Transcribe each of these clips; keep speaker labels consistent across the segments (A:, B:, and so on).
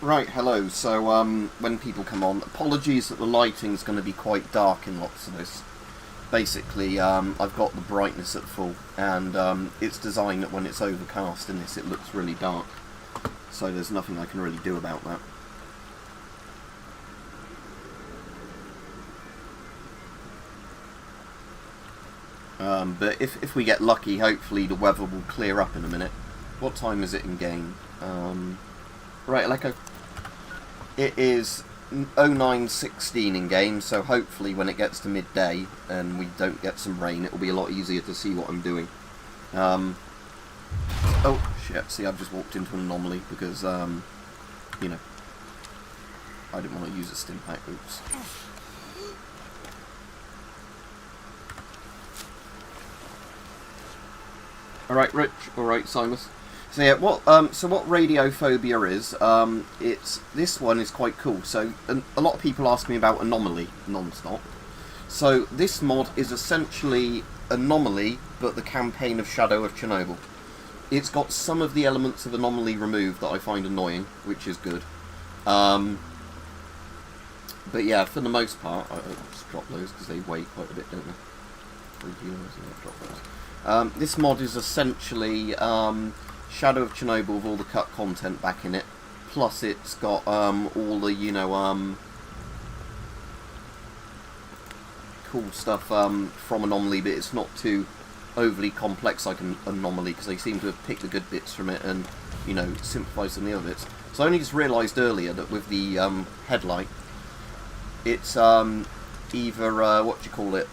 A: Right, hello. So, when people come on, apologies that the lighting's going to be quite dark in lots of this. Basically, I've got the brightness at full, and it's designed that when it's overcast in this, it looks really dark. So there's nothing I can really do about that. But if we get lucky, hopefully the weather will clear up in a minute. What time is it in game? Right, Aleko. It is 09:16 in game, so hopefully when it gets to midday and we don't get some rain, it will be a lot easier to see what I'm doing. Oh shit! See, I've just walked into an anomaly because you know, I didn't want to use a stim pack. Oops. Alright, Rich. Alright, Simus. So yeah, what radiophobia is, this one is quite cool. So a lot of people ask me about Anomaly non-stop. So this mod is essentially Anomaly, but the campaign of Shadow of Chernobyl. It's got some of the elements of Anomaly removed that I find annoying, which is good. But yeah, for the most part, I'll just drop those because they weigh quite a bit, don't they? This mod is essentially Shadow of Chernobyl with all the cut content back in it, plus it's got all the, you know, cool stuff from Anomaly, but it's not too overly complex like an Anomaly, because they seem to have picked the good bits from it and, you know, simplified some of the other bits. So I only just realised earlier that with the headlight, it's either,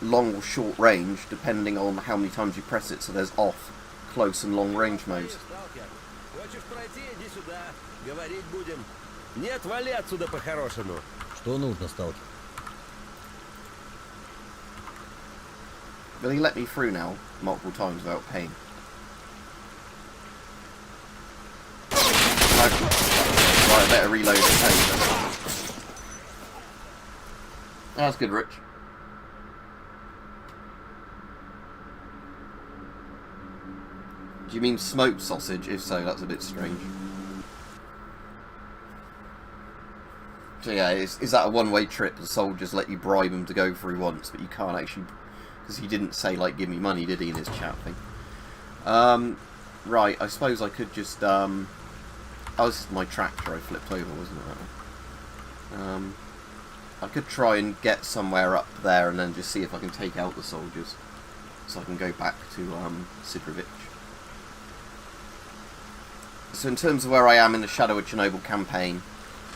A: long or short range, depending on how many times you press it, so there's off, close and long range modes. Will he let me through now, multiple times without paying? Right, I better reload and pay. That's good, Rich. Do you mean smoked sausage? If so, that's a bit strange. So yeah, is that a one-way trip? The soldiers let you bribe them to go through once, but you can't actually... Because he didn't say, like, give me money, did he, in his chat thing? Right, I suppose I could just... Oh, this is my tractor I flipped over, wasn't it? That one? I could try and get somewhere up there and then just see if I can take out the soldiers. So I can go back to Sidrovich. So in terms of where I am in the Shadow of Chernobyl campaign,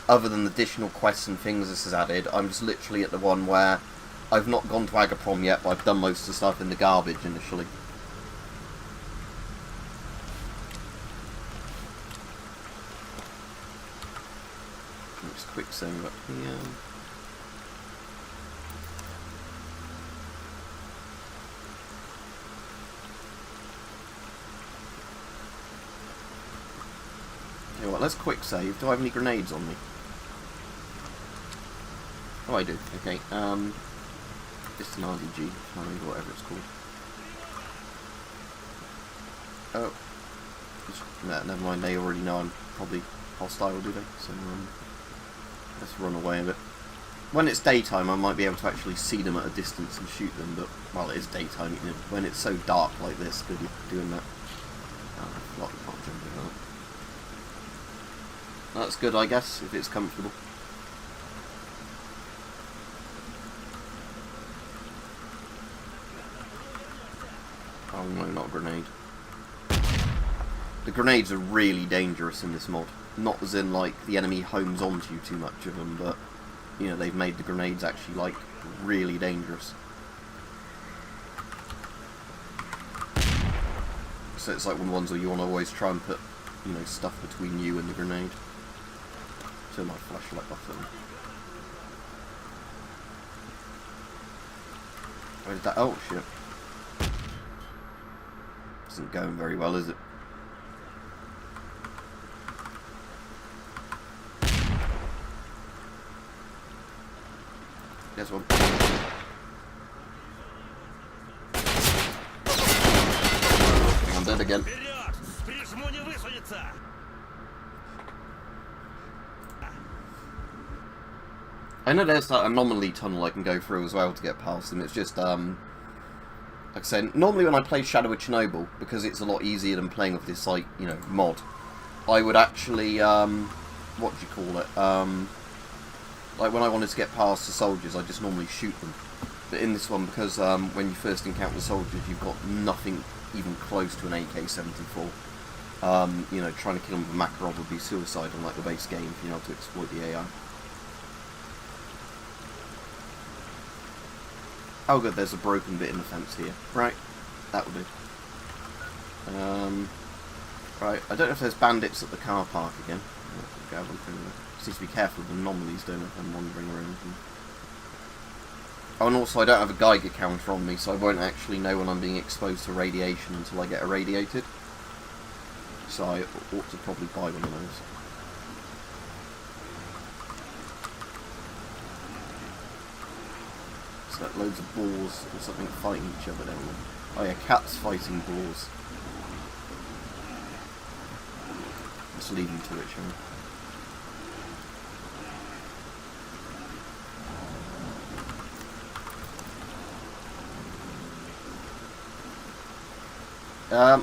A: other than the additional quests and things this has added, I'm just literally at the one where I've not gone to Agaprom yet, but I've done most of the stuff in the garbage initially. Just quick save up here. Okay, well, let's quick save. Do I have any grenades on me? Oh, I do. Okay. It's an RDG, whatever it's called. Oh. No, never mind, they already know I'm probably hostile, do they? So, let's run away a bit. When it's daytime, I might be able to actually see them at a distance and shoot them, but, well, it is daytime, you know, when it's so dark like this, good luck doing that. Oh, I can't jump over that. That's good, I guess, if it's comfortable. Oh no, not a grenade. The grenades are really dangerous in this mod. Not as in, like, the enemy homes onto you too much of them, but, you know, they've made the grenades actually, like, really dangerous. So it's like one of the ones where you want to always try and put, you know, stuff between you and the grenade. Turn my flashlight off then. Where's that? Oh, shit. Isn't going very well, is it? There's one. I'm dead again. I know there's that anomaly tunnel I can go through as well to get past them. It's just, like I said, normally when I play Shadow of Chernobyl, because it's a lot easier than playing with this, like, you know, mod, I would actually, what do you call it, like when I wanted to get past the soldiers, I just normally shoot them. But in this one, because when you first encounter the soldiers, you've got nothing even close to an AK-74. You know, trying to kill them with a Makarov would be suicide on like the base game if you know how to exploit the AI. Oh good, there's a broken bit in the fence here. Right, that will do. Right, I don't know if there's bandits at the car park again. Go have a look over there. Just need to be careful of anomalies, don't I? I'm wandering around. Oh, and also I don't have a Geiger counter on me, so I won't actually know when I'm being exposed to radiation until I get irradiated. So I ought to probably buy one of those. It's got loads of boars or something fighting each other down there. Oh yeah, cats fighting boars. Let's leave them to it, shall we?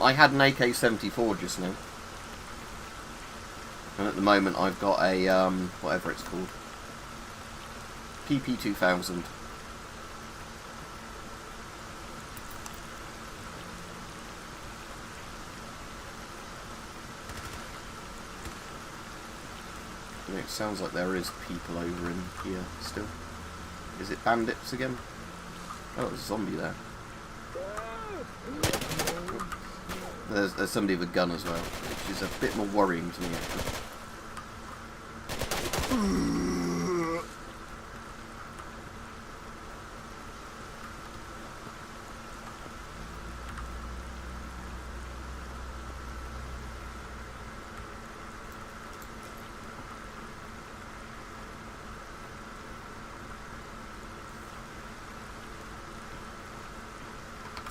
A: I had an AK-74 just now. And at the moment I've got a, whatever it's called. PP-2000. It sounds like there is people over in here still. Is it bandits again? Oh, there's a zombie there. There's somebody with a gun as well, which is a bit more worrying to me actually.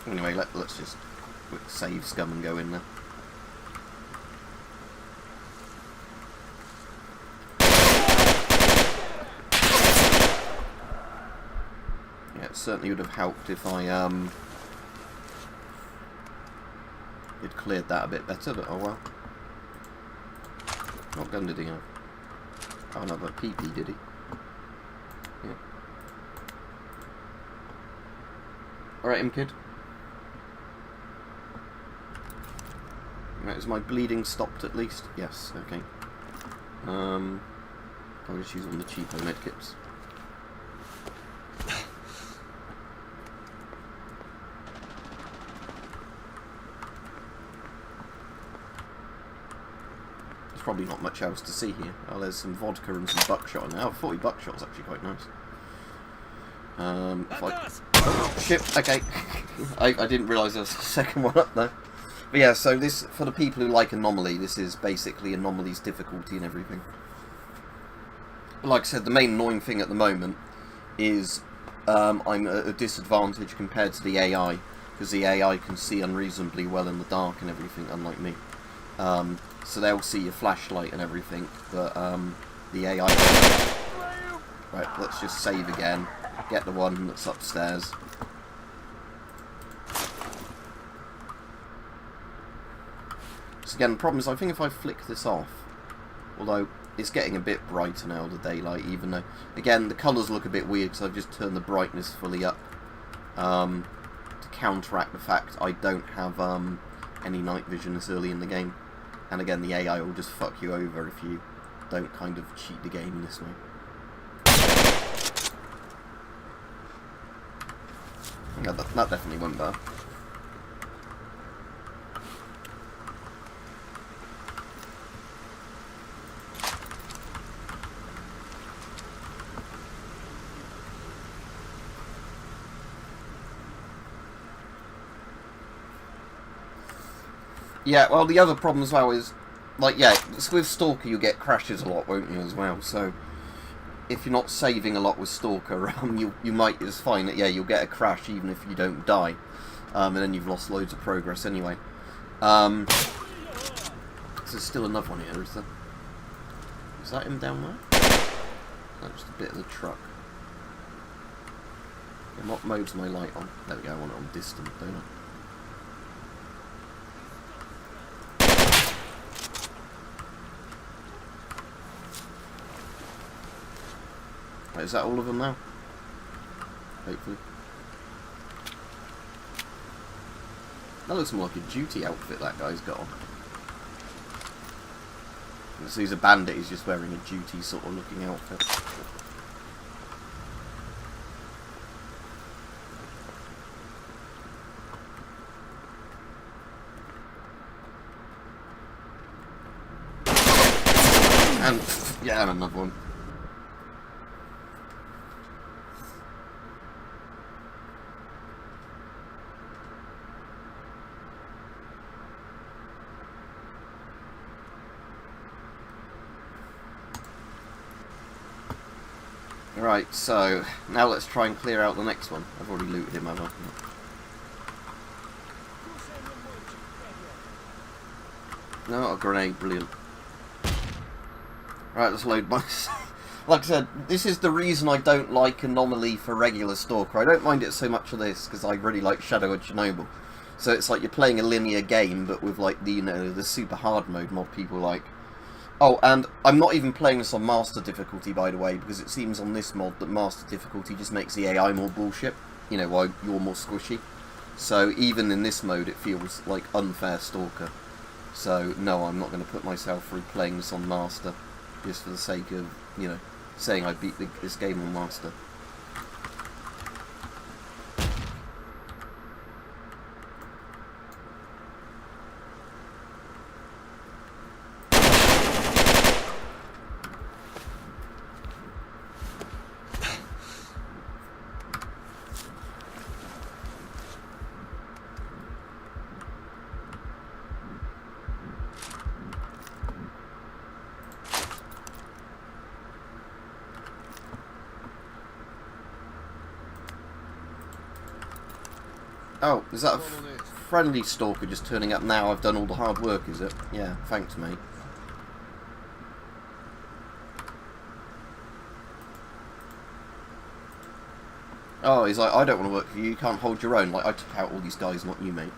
A: Anyway, let's just quick save scum and go in there. Yeah, it certainly would have helped if I had cleared that a bit better, but oh well. What gun did he have? Oh, another PP, did he? Yeah. Alright, kid. Right, is my bleeding stopped at least? Yes, okay. I'll just use one of the cheapo medkits. There's probably not much else to see here. Oh, there's some vodka and some buckshot in there. Oh, 40 buckshot's actually quite nice. Oh, shit, okay. I didn't realise there was a second one up there. But yeah, so this, for the people who like Anomaly, this is basically Anomaly's difficulty and everything. But like I said, the main annoying thing at the moment is I'm at a disadvantage compared to the AI, because the AI can see unreasonably well in the dark and everything, unlike me. So they'll see your flashlight and everything, but the AI... Right, let's just save again, get the one that's upstairs. So again, the problem is I think if I flick this off, although it's getting a bit brighter now, the daylight, even though, again, the colours look a bit weird because I've just turned the brightness fully up to counteract the fact I don't have any night vision this early in the game. And again, the AI will just fuck you over if you don't kind of cheat the game in this way. Yeah, that definitely went better. Yeah, well, the other problem as well is, like, yeah, with Stalker you get crashes a lot, won't you, as well, so if you're not saving a lot with Stalker, you might just find that, yeah, you'll get a crash even if you don't die, and then you've lost loads of progress anyway. There's still another one here, is there? Is that him down there? That's a bit of the truck. And what mode's my light on? There we go, I want it on distant, don't I? Right, is that all of them now? Hopefully. That looks more like a duty outfit that guy's got on. So he's a bandit, he's just wearing a duty sort of looking outfit. And, yeah, and another one. Right, so now let's try and clear out the next one. I've already looted him, haven't I? No, not a grenade, brilliant. Right, let's load my... Like I said, this is the reason I don't like Anomaly for regular Stalker. I don't mind it so much of this, because I really like Shadow of Chernobyl. So it's like you're playing a linear game, but with like the, you know, the super hard mode mod people like. Oh, and I'm not even playing this on Master difficulty, by the way, because it seems on this mod that Master difficulty just makes the AI more bullshit. You know, while you're more squishy. So even in this mode, it feels like unfair Stalker. So no, I'm not going to put myself through playing this on Master, just for the sake of, you know, saying I beat this game on Master. Oh, is that a friendly Stalker just turning up now? I've done all the hard work, is it? Yeah, thanks, mate. Oh, he's like, I don't want to work for you, you can't hold your own. Like, I took out all these guys, not you, mate.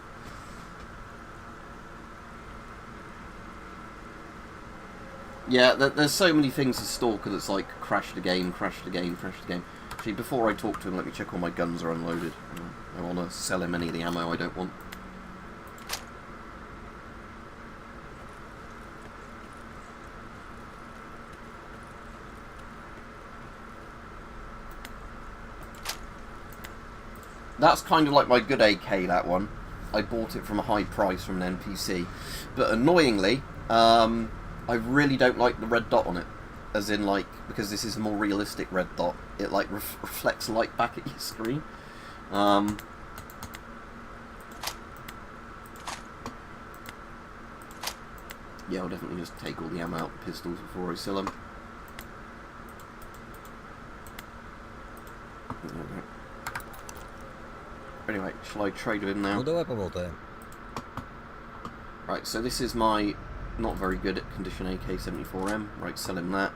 A: Yeah, there's so many things to Stalker that's like, crash the game, crash the game, crash the game. Actually, before I talk to him, let me check all my guns are unloaded. I don't want to sell him any of the ammo I don't want. That's kind of like my good AK, that one. I bought it from a high price from an NPC. But annoyingly, I really don't like the red dot on it. As in, like, because this is a more realistic red dot, it, like, reflects light back at your screen. Yeah, I'll definitely just take all the ammo out of the pistols before I sell them. Anyway, shall I trade with him now? Right, so this is my not very good at condition AK-74M. Right, sell him that.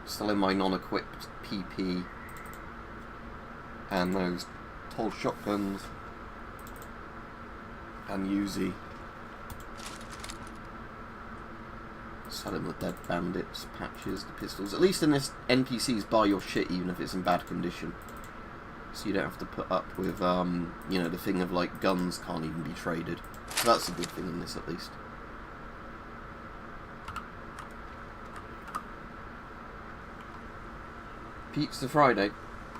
A: Sell him my non-equipped PP and those tall shotguns and Uzi. Sell him the dead bandits, patches, the pistols. At least in this, NPCs buy your shit even if it's in bad condition. So you don't have to put up with, you know, the thing of, like, guns can't even be traded. So that's a good thing in this, at least. Pizza Friday.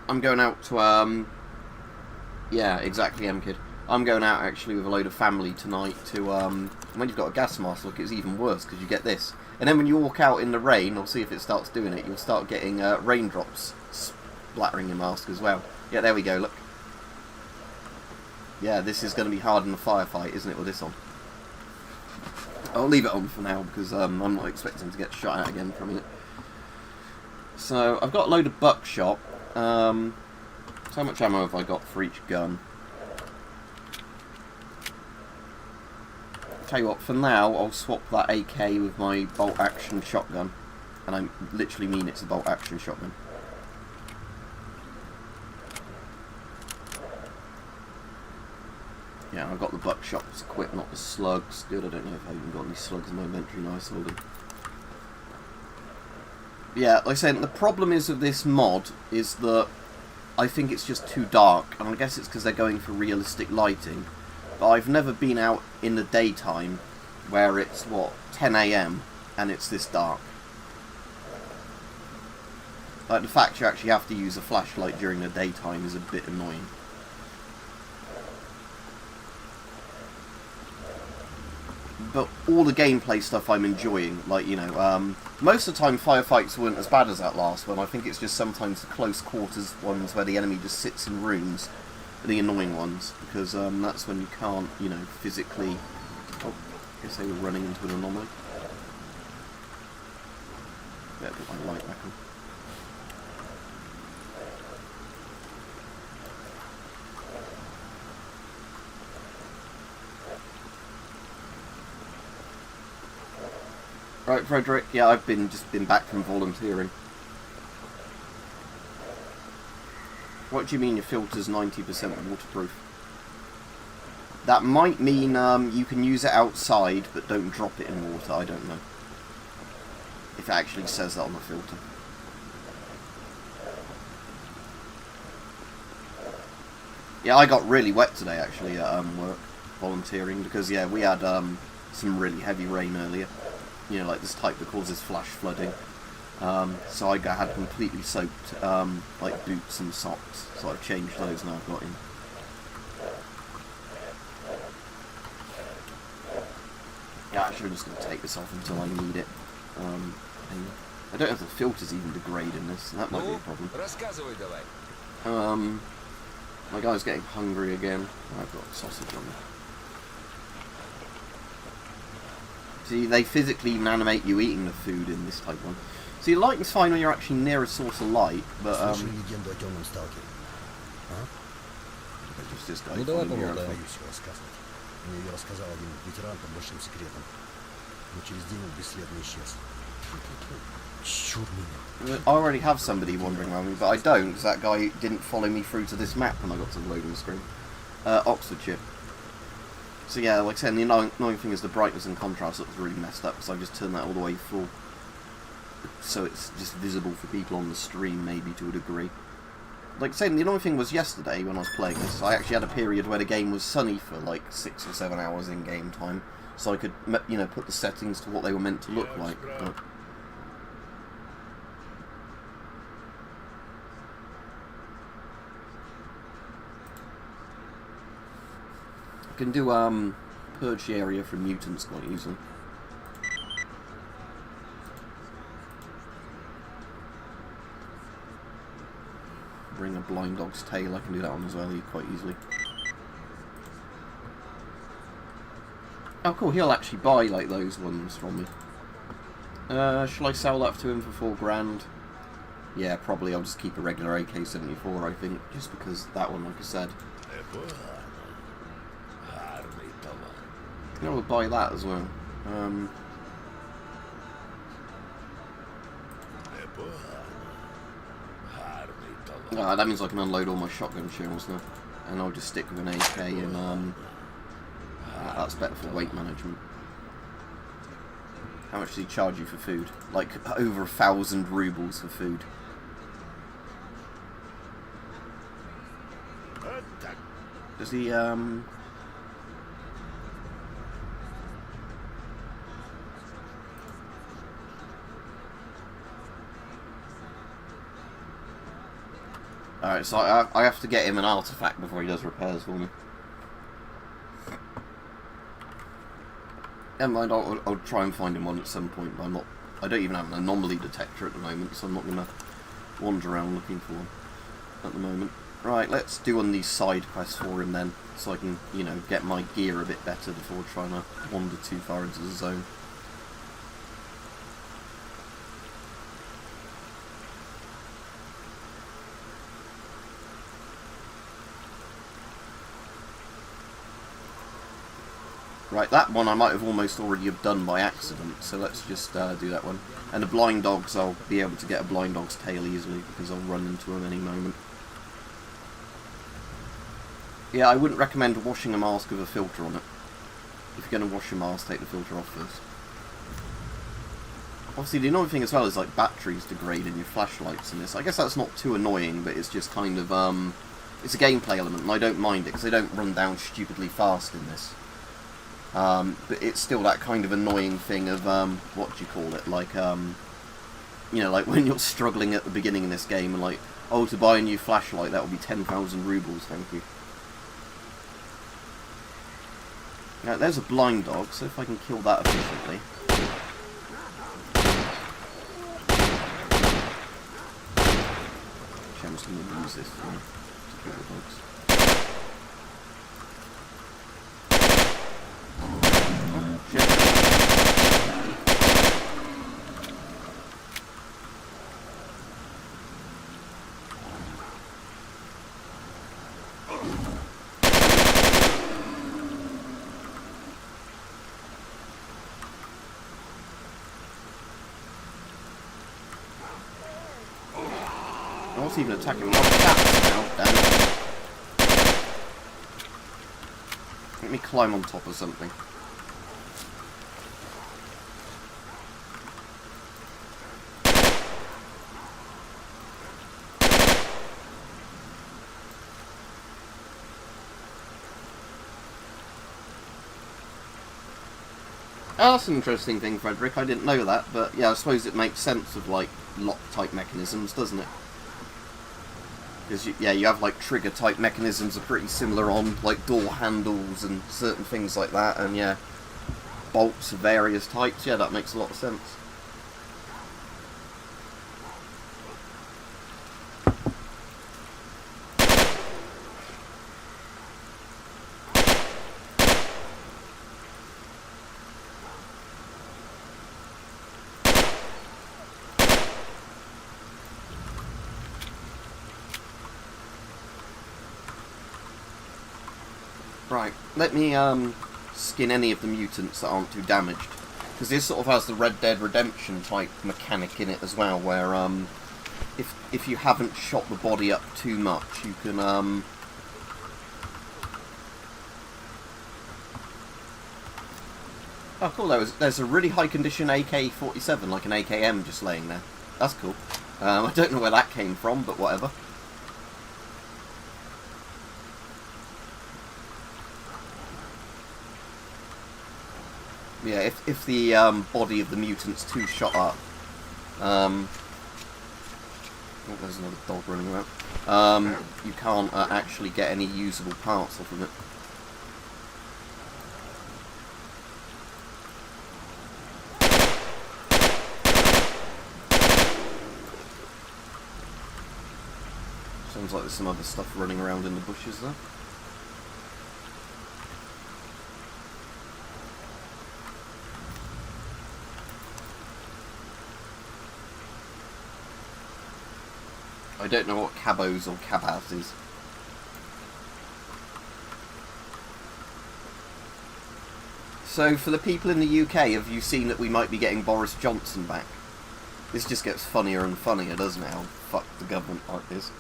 A: I'm going out to, yeah, exactly, M-Kid. I'm going out, actually, with a load of family tonight to, when you've got a gas mask, look, it's even worse, because you get this. And then when you walk out in the rain, or see if it starts doing it, you'll start getting, raindrops splattering your mask as well. Yeah, there we go, look. Yeah, this is going to be hard in the firefight, isn't it, with this on? I'll leave it on for now, because I'm not expecting to get shot at again from it. So, I've got a load of buckshot. So how much ammo have I got for each gun? Tell you what, for now, I'll swap that AK with my bolt-action shotgun. And I literally mean it's a bolt-action shotgun. Yeah, I've got the buckshots equipped, not the slugs. Good, I don't know if I even got any slugs in my inventory. Nice holding. Yeah, like I said, the problem is with this mod is that I think it's just too dark, and I guess it's because they're going for realistic lighting. But I've never been out in the daytime where it's, what, 10 AM and it's this dark. Like, the fact you actually have to use a flashlight during the daytime is a bit annoying. But all the gameplay stuff I'm enjoying, like, you know, most of the time firefights weren't as bad as that last one. I think it's just sometimes the close quarters ones where the enemy just sits in rooms are the annoying ones, because that's when you can't, you know, physically... Oh, I guess they were running into an anomaly. Yeah, put my light back on. Right, Frederick, yeah, I've just been back from volunteering. What do you mean your filter's 90% waterproof? That might mean you can use it outside, but don't drop it in water, I don't know. If it actually says that on the filter. Yeah, I got really wet today, actually, at work, volunteering, because, yeah, we had some really heavy rain earlier. You know, like this type that causes flash flooding. So I had completely soaked, like, boots and socks. So I've changed those now. I've got in. Yeah, actually, I'm just going to take this off until I need it. And I don't have the filters even degrade in this. That might be a problem. My guy's getting hungry again. I've got sausage on me. See, they physically even animate you eating the food in this type one. See, lighting's fine when you're actually near a source of light, but just this guy.
B: Ну давай поболтаем. Мне ее рассказал один ветеран под большим секретом. Но через день он бесследно исчез. Черт меня.
A: I already have somebody wandering around me, but I don't, because that guy didn't follow me through to this map when I got to the loading screen. Oxfordshire. So yeah, like I said, the annoying thing is the brightness and contrast looks really messed up, because I just turned that all the way full. So it's just visible for people on the stream, maybe, to a degree. Like I said, the annoying thing was yesterday, when I was playing this, I actually had a period where the game was sunny for like 6 or 7 hours in game time, so I could, you know, put the settings to what they were meant to look like. But I can do purge the area from mutants quite easily. Bring a blind dog's tail, I can do that one as well quite easily. Oh cool, he'll actually buy like those ones from me. Shall I sell that to him for 4 grand? Yeah, probably. I'll just keep a regular AK-74, I think, just because that one, like I said. I will buy that as well. That means I can unload all my shotgun shells now, and I'll just stick with an AK, and that's better for weight management. How much does he charge you for food? Like over 1,000 rubles for food. Does he Alright, so I have to get him an artifact before he does repairs for me. Never mind, I'll try and find him one at some point, but I don't even have an anomaly detector at the moment, so I'm not going to wander around looking for one at the moment. Right, let's do one of these side quests for him then, so I can, you know, get my gear a bit better before trying to wander too far into the zone. Right, that one I might have almost already have done by accident, so let's just do that one. And the blind dogs, I'll be able to get a blind dog's tail easily, because I'll run into them any moment. Yeah, I wouldn't recommend washing a mask with a filter on it. If you're going to wash your mask, take the filter off first. Obviously, the annoying thing as well is, like, batteries degrade in your flashlights in this. I guess that's not too annoying, but it's just kind of, it's a gameplay element, and I don't mind it, because they don't run down stupidly fast in this. But it's still that kind of annoying thing of, what do you call it, like, you know, like when you're struggling at the beginning of this game and like, oh, to buy a new flashlight, that will be 10,000 rubles, thank you. Now, there's a blind dog, so if I can kill that efficiently. Actually, I'm just going to use this to kill the dogs. I was even attacking my cats now, damn it. Let me climb on top of something. Oh, that's an interesting thing, Frederick. I didn't know that, but yeah, I suppose it makes sense of, like, lock-type mechanisms, doesn't it? Because, yeah, you have, like, trigger-type mechanisms are pretty similar on, like, door handles and certain things like that, and, yeah, bolts of various types. Yeah, that makes a lot of sense. Right, let me skin any of the mutants that aren't too damaged. Because this sort of has the Red Dead Redemption type mechanic in it as well, where if you haven't shot the body up too much, you can oh cool, there's a really high condition AK-47, like an AKM just laying there. That's cool. I don't know where that came from, but whatever. Yeah, if the body of the mutant's too shot up, oh, there's another dog running around. You can't actually get any usable parts off of it. Sounds like there's some other stuff running around in the bushes there. I don't know what cabos or cabas is. So, for the people in the UK, have you seen that we might be getting Boris Johnson back? This just gets funnier and funnier, doesn't it? How fuck the government like this.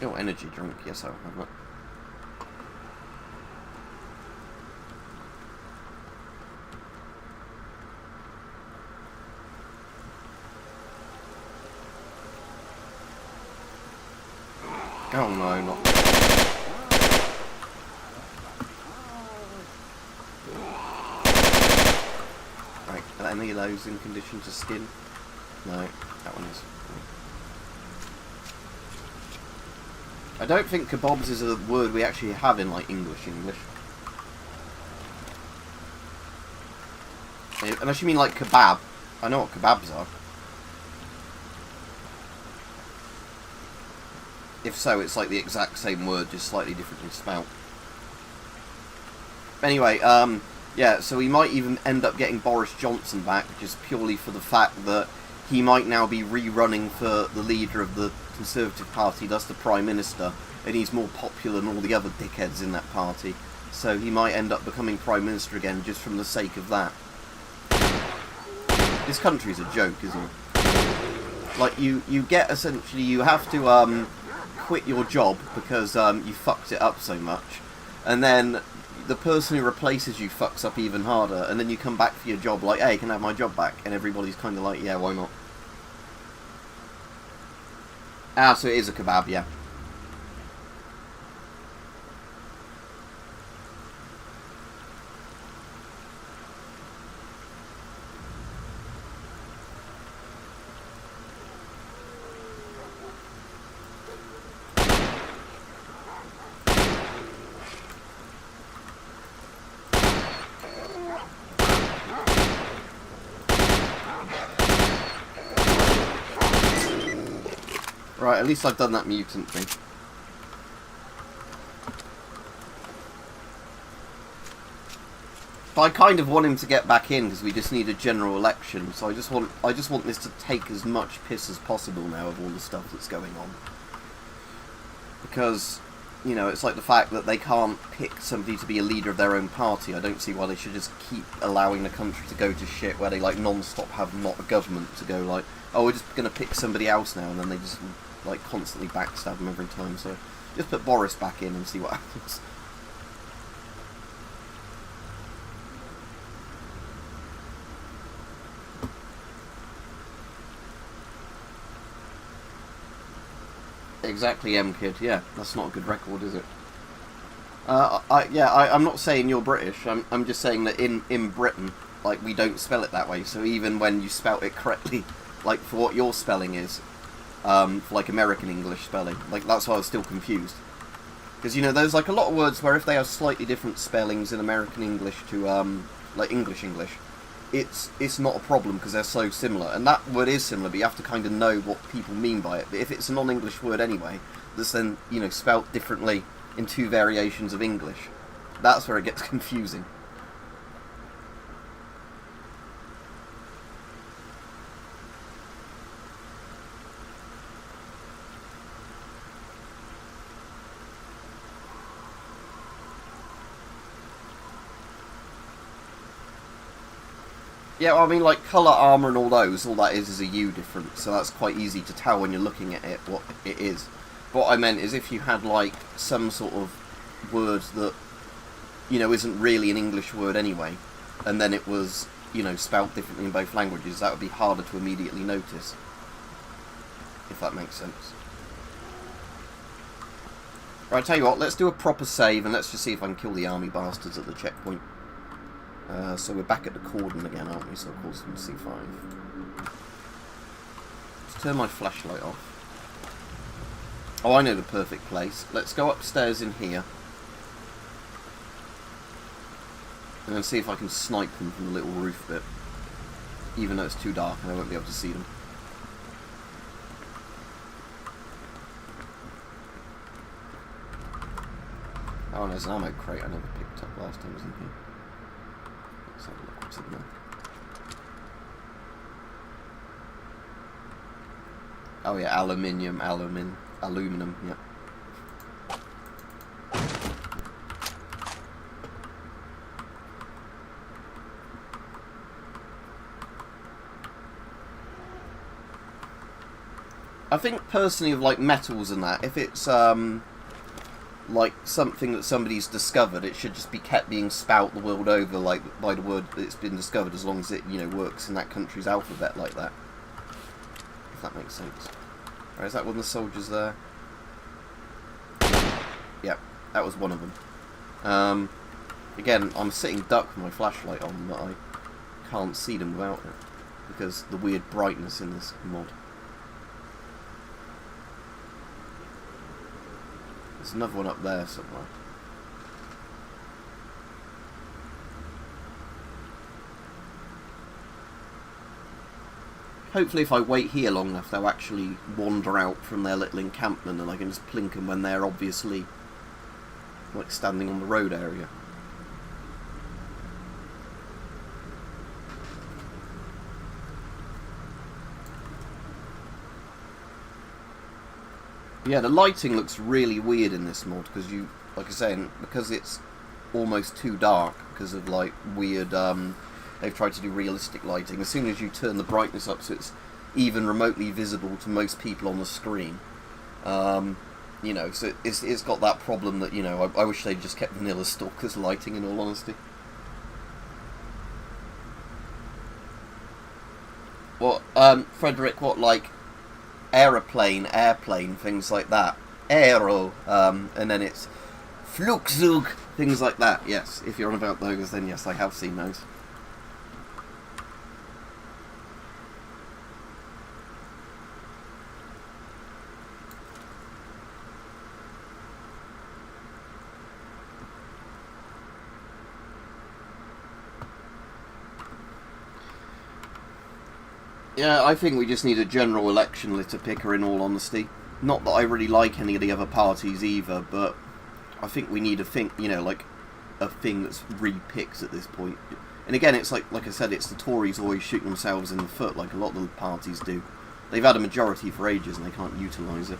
A: Oh, energy drink. Yes, I'll have that. Oh no, not... Right, are any of those in condition to skin? No, that one is. I don't think kebabs is a word we actually have in, like, English. Unless you mean, like, kebab. I know what kebabs are. If so, it's like the exact same word, just slightly differently spelled. Anyway, yeah, so we might even end up getting Boris Johnson back, just purely for the fact that he might now be rerunning for the leader of the Conservative Party, thus the Prime Minister, and he's more popular than all the other dickheads in that party. So he might end up becoming Prime Minister again just from the sake of that. This country's a joke, isn't it? Like, you get, essentially, you have to quit your job because you fucked it up so much, and then the person who replaces you fucks up even harder, and then you come back for your job like, hey, can I have my job back? And everybody's kind of like, yeah, why not? Ah, so it is a kebab, yeah. Right, at least I've done that mutant thing. But I kind of want him to get back in because we just need a general election. So I just want this to take as much piss as possible now of all the stuff that's going on. Because, you know, it's like the fact that they can't pick somebody to be a leader of their own party. I don't see why they should just keep allowing the country to go to shit where they like non-stop have not a government to go like, oh, we're just going to pick somebody else now, and then they just like constantly backstab them every time. So just put Boris back in and see what happens. Exactly, M-Kid. Yeah, that's not a good record, is it? I'm not saying you're British. I'm just saying that in Britain, like, we don't spell it that way. So even when you spell it correctly, like for what your spelling is, for like American English spelling, like that's why I was still confused. Because, you know, there's like a lot of words where if they have slightly different spellings in American English to like English, it's not a problem because they're so similar. And that word is similar, but you have to kind of know what people mean by it. But if it's a non-English word anyway, that's then, you know, spelt differently in two variations of English, that's where it gets confusing. Yeah, well, I mean, like, colour, armour and all those, all that is a U difference, so that's quite easy to tell when you're looking at it, what it is. But what I meant is if you had, like, some sort of word that, you know, isn't really an English word anyway, and then it was, you know, spelt differently in both languages, that would be harder to immediately notice. If that makes sense. Right, tell you what, let's do a proper save, and let's just see if I can kill the army bastards at the checkpoint. So we're back at the cordon again, aren't we? So of course from C5. Let's turn my flashlight off. Oh, I know the perfect place. Let's go upstairs in here. And then see if I can snipe them from the little roof bit. Even though it's too dark and I won't be able to see them. Oh, and there's an ammo crate I never picked up last time I was in here. Let's have a look what's in there. Oh yeah, aluminum, yep. I think personally of like metals and that, if it's like something that somebody's discovered, it should just be kept being spout the world over, like by the word that it's been discovered, as long as it, you know, works in that country's alphabet like that. If that makes sense. Right, is that one of the soldiers there? Yep, that was one of them. Again, I'm sitting duck with my flashlight on, but I can't see them without it because the weird brightness in this mod. There's another one up there somewhere. Hopefully if I wait here long enough, they'll actually wander out from their little encampment and I can just plink them when they're obviously like standing on the road area. Yeah, the lighting looks really weird in this mod because you, like I say, because it's almost too dark because of like weird. They've tried to do realistic lighting. As soon as you turn the brightness up so it's even remotely visible to most people on the screen, you know, so it's got that problem that, you know, I wish they'd just kept vanilla Stalker's lighting, in all honesty. What, Frederick? What, like airplane, things like that. Aero, and then it's Flugzeug, things like that. Yes, if you're on about those, then yes, I have seen those. Yeah, I think we just need a general election litter picker, in all honesty. Not that I really like any of the other parties either, but I think we need a thing, you know, like a thing that's re-picked at this point. And again, it's like I said, it's the Tories always shooting themselves in the foot, like a lot of the parties do. They've had a majority for ages and they can't utilise it.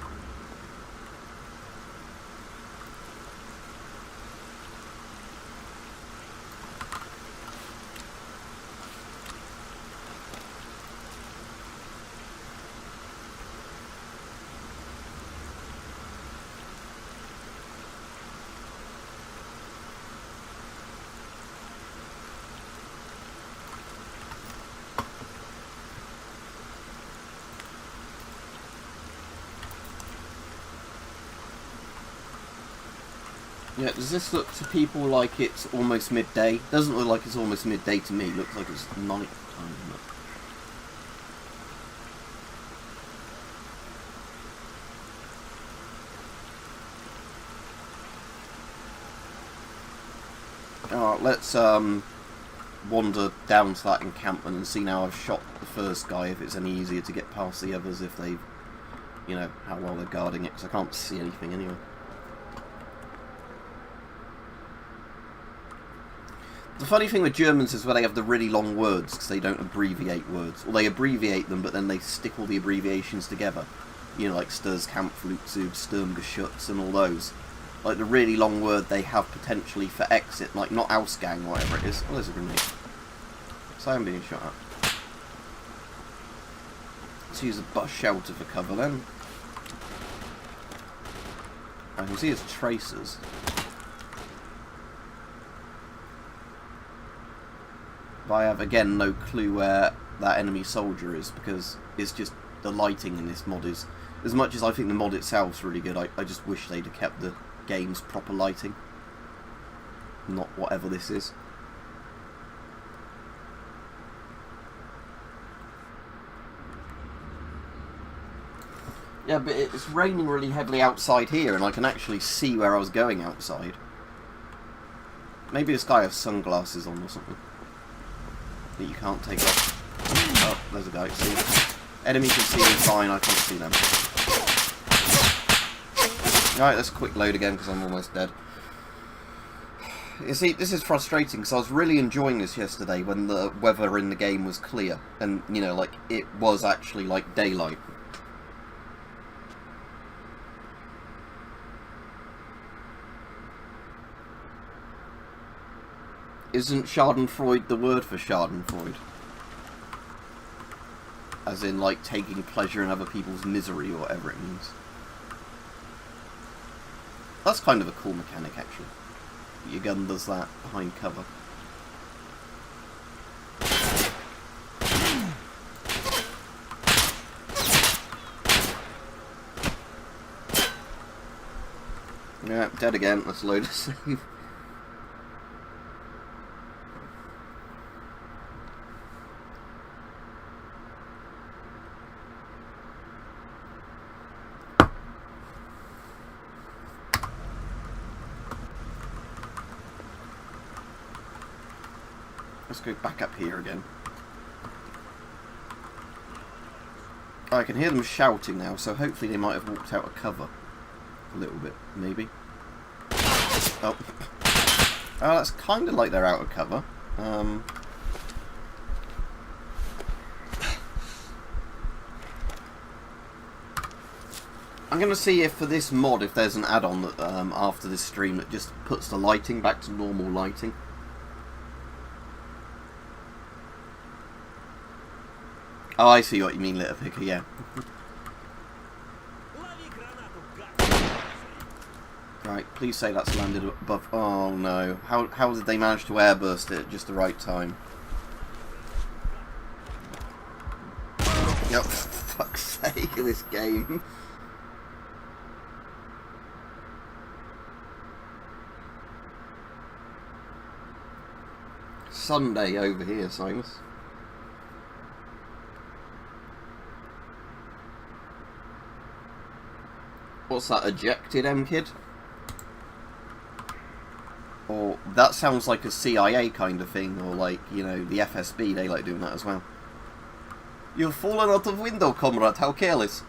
A: Yeah, does this look to people like it's almost midday? Doesn't look like it's almost midday to me. It looks like it's night time. Alright, let's wander down to that encampment and see now I've shot the first guy, if it's any easier to get past the others, if they, you know, how well they're guarding it, because I can't see anything anyway. The funny thing with Germans is where they have the really long words, because they don't abbreviate words. Or they abbreviate them, but then they stick all the abbreviations together. You know, like Sturzkampf, Flugzeug, Sturmgeschütz, and all those. Like the really long word they have potentially for exit, like not Ausgang, whatever it is. Oh, there's a grenade. So I'm being shot at. Let's use a bus shelter for cover then. I can see his tracers. But I have, again, no clue where that enemy soldier is, because it's just the lighting in this mod is... As much as I think the mod itself's really good, I just wish they'd have kept the game's proper lighting. Not whatever this is. Yeah, but it's raining really heavily outside here, and I can actually see where I was going outside. Maybe this guy has sunglasses on or something that you can't take off. Oh, there's a guy. See, enemy can see me fine. I can't see them. Alright, let's quick load again because I'm almost dead. You see, this is frustrating because I was really enjoying this yesterday when the weather in the game was clear and, you know, like it was actually like daylight. Isn't Schadenfreude the word for Schadenfreude? As in, like, taking pleasure in other people's misery, or whatever it means. That's kind of a cool mechanic, actually. Your gun does that behind cover. Yeah, dead again. Let's load a save. Let's go back up here again. Oh, I can hear them shouting now, so hopefully they might have walked out of cover. A little bit, maybe. Oh. Oh, that's kind of like they're out of cover. I'm going to see if for this mod, if there's an add-on that after this stream that just puts the lighting back to normal lighting. Oh, I see what you mean, Litter Picker, yeah. Right, please say that's landed above... Oh no, how did they manage to airburst it at just the right time? Yep, for fuck's sake, this game. Sunday over here, Simus. What's that, ejected M-Kid? Or, that sounds like a CIA kind of thing, or like, you know, the FSB, they like doing that as well. You've fallen out of window, comrade, how careless.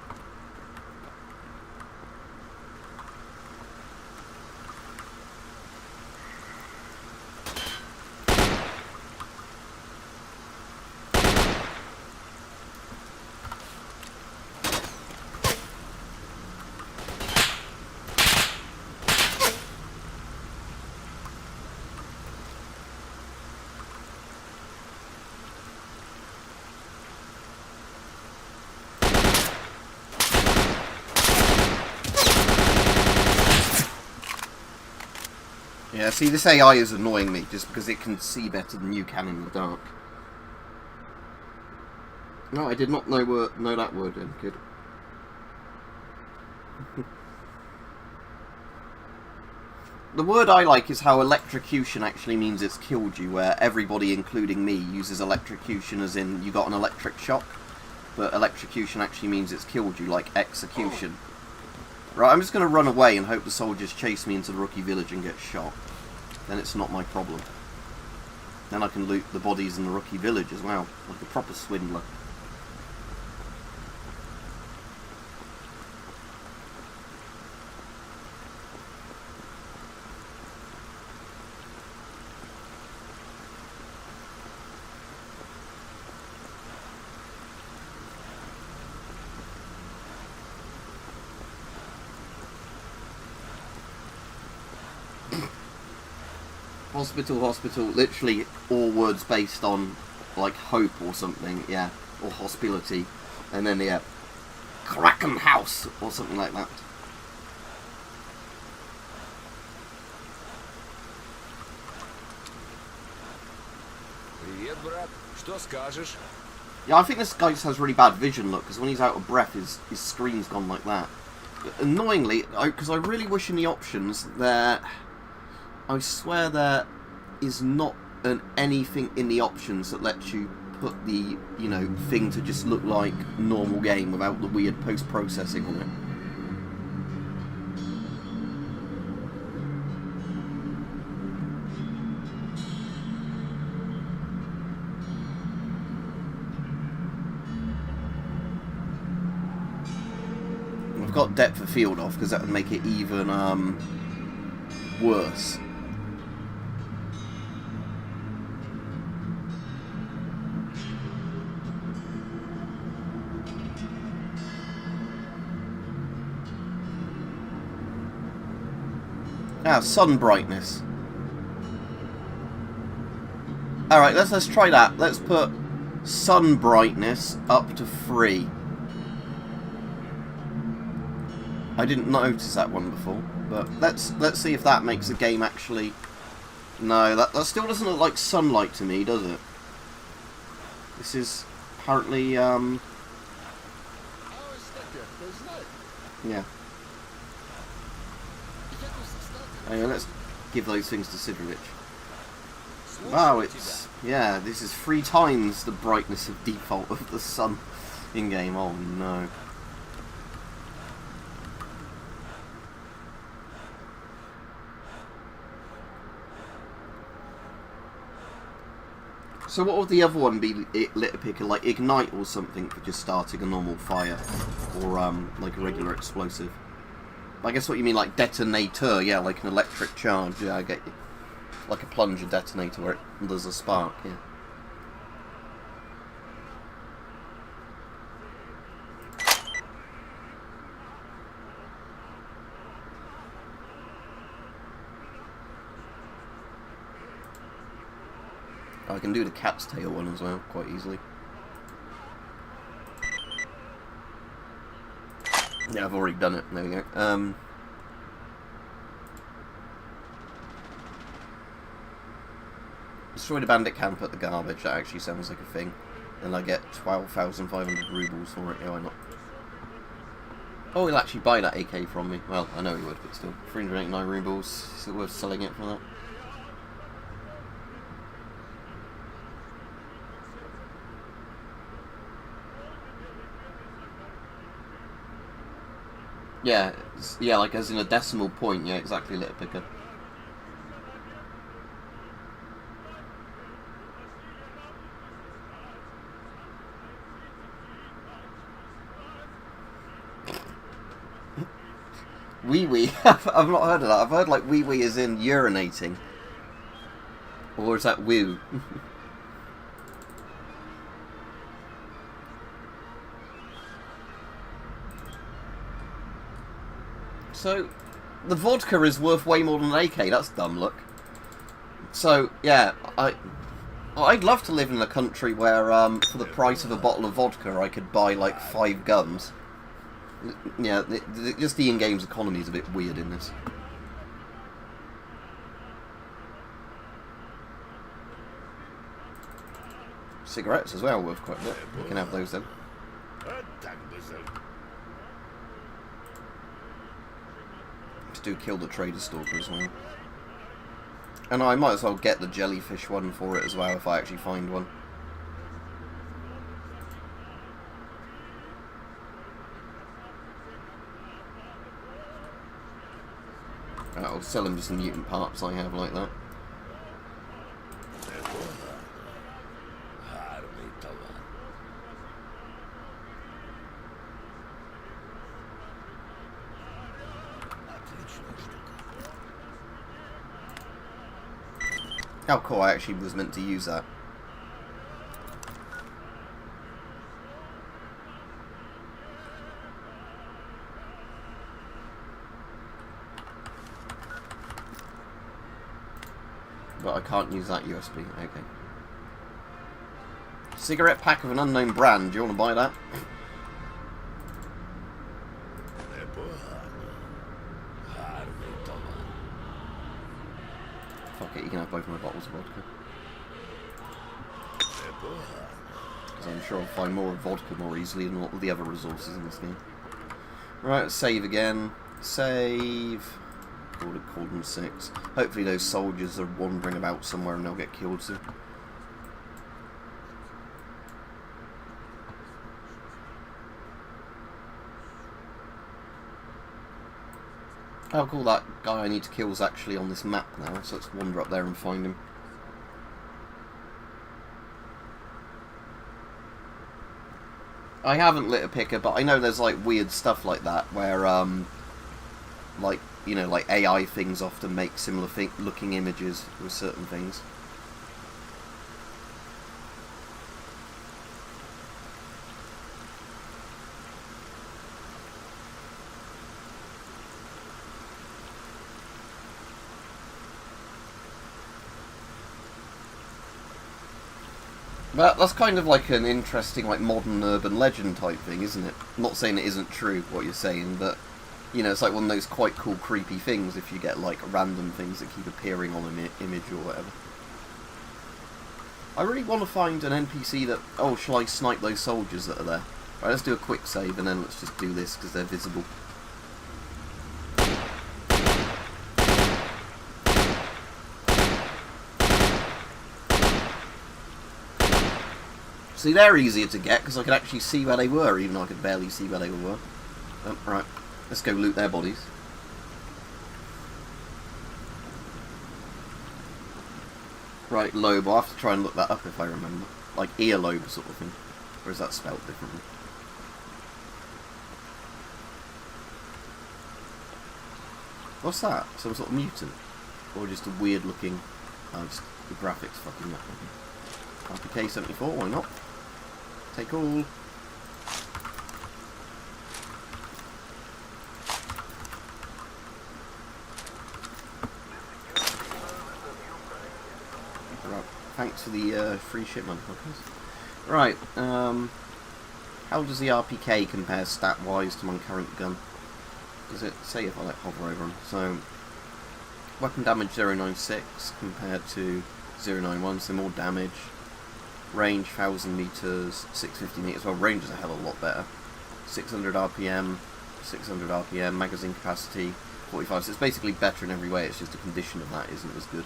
A: Yeah, see, this AI is annoying me just because it can see better than you can in the dark. No, I did not know that word, M-Kid. The word I like is how electrocution actually means it's killed you, where everybody, including me, uses electrocution as in you got an electric shock, but electrocution actually means it's killed you, like execution. Right, I'm just going to run away and hope the soldiers chase me into the rookie village and get shot. Then it's not my problem. Then I can loot the bodies in the rookie village as well, like a proper swindler. Hospital, hospital, literally all words based on, like, hope or something, yeah, or hospitality, and then, yeah, Kraken House, or something like that.
C: Привет, брат. Что скажешь?
A: Yeah, I think this guy just has really bad vision, look, because when he's out of breath, his screen's gone like that. But annoyingly, because I really wish in the options there... I swear there is not anything in the options that lets you put the, you know, thing to just look like normal game without the weird post-processing on it. I've got depth of field off because that would make it even worse. Ah, sun brightness. Alright, let's try that. Let's put sun brightness up to 3. I didn't notice that one before, but let's see if that makes the game actually... No, that still doesn't look like sunlight to me, does it? This is apparently, yeah. Anyway, let's give those things to Sidrovich. Wow, it's... Yeah, this is 3 times the brightness of default of the sun in-game. Oh no. So what would the other one be, Litter Picker, like Ignite or something for just starting a normal fire? Or, like a regular explosive? I guess what you mean, like detonator, yeah, like an electric charge, yeah, I get you. Like a plunger detonator where there's a spark, yeah. I can do the cat's tail one as well, quite easily. Yeah, I've already done it. There we go. Destroy the bandit camp at the garbage. That actually sounds like a thing. And I get 12,500 rubles for it. Yeah, why not? Oh, he'll actually buy that AK from me. Well, I know he would, but still. 389 rubles. Is it worth selling it for that? Yeah, yeah, like as in a decimal point. Yeah, exactly, litter picker. Wee wee. I've not heard of that. I've heard like wee wee is in urinating. Or is that woo? So, the vodka is worth way more than an AK. That's dumb, look. So, yeah, I'd love to live in a country where, for the price of a bottle of vodka, I could buy, like, 5 guns. Yeah, just the in-game's economy is a bit weird in this. Cigarettes as well, worth quite a bit. You can have those then. Do kill the trader stalker as well. And I might as well get the jellyfish one for it as well if I actually find one. I'll sell him just some mutant parts I have like that. How cool, I actually was meant to use that. But I can't use that USB, okay. Cigarette pack of an unknown brand, do you want to buy that? Fuck it, you can have both my bottles of vodka. Because I'm sure I'll find more of vodka more easily than all the other resources in this game. Right, save again. Save. Called them 6. Hopefully those soldiers are wandering about somewhere and they'll get killed soon. How cool, that guy I need to kill is actually on this map now, so let's wander up there and find him. I haven't lit a picker, but I know there's like weird stuff like that where like, you know, like AI things often make similar looking images with certain things. But that's kind of like an interesting, like, modern urban legend type thing, isn't it? I'm not saying it isn't true, what you're saying, but, you know, it's like one of those quite cool, creepy things if you get, like, random things that keep appearing on an image or whatever. I really want to find an NPC that... Oh, shall I snipe those soldiers that are there? Right, let's do a quick save, and then let's just do this, because they're visible. See, they're easier to get, because I could actually see where they were, even though I could barely see where they were. Right, let's go loot their bodies. Right, lobe, I'll have to try and look that up if I remember. Like earlobe sort of thing. Or is that spelled differently? What's that? Some sort of mutant? Or just a weird looking... Oh, just the graphics fucking up. RPK-74, why not? Take all. Right, thanks Thanks for the free shipment, fuckers. Right, how does the RPK compare stat-wise to my current gun? Does it say if I like hover over them? So, weapon damage 096 compared to 091, so more damage. Range 1000 meters, 650 meters. Well, range is a hell of a lot better. 600 RPM, 600 RPM, magazine capacity 45. So it's basically better in every way. It's just the condition of that isn't as good.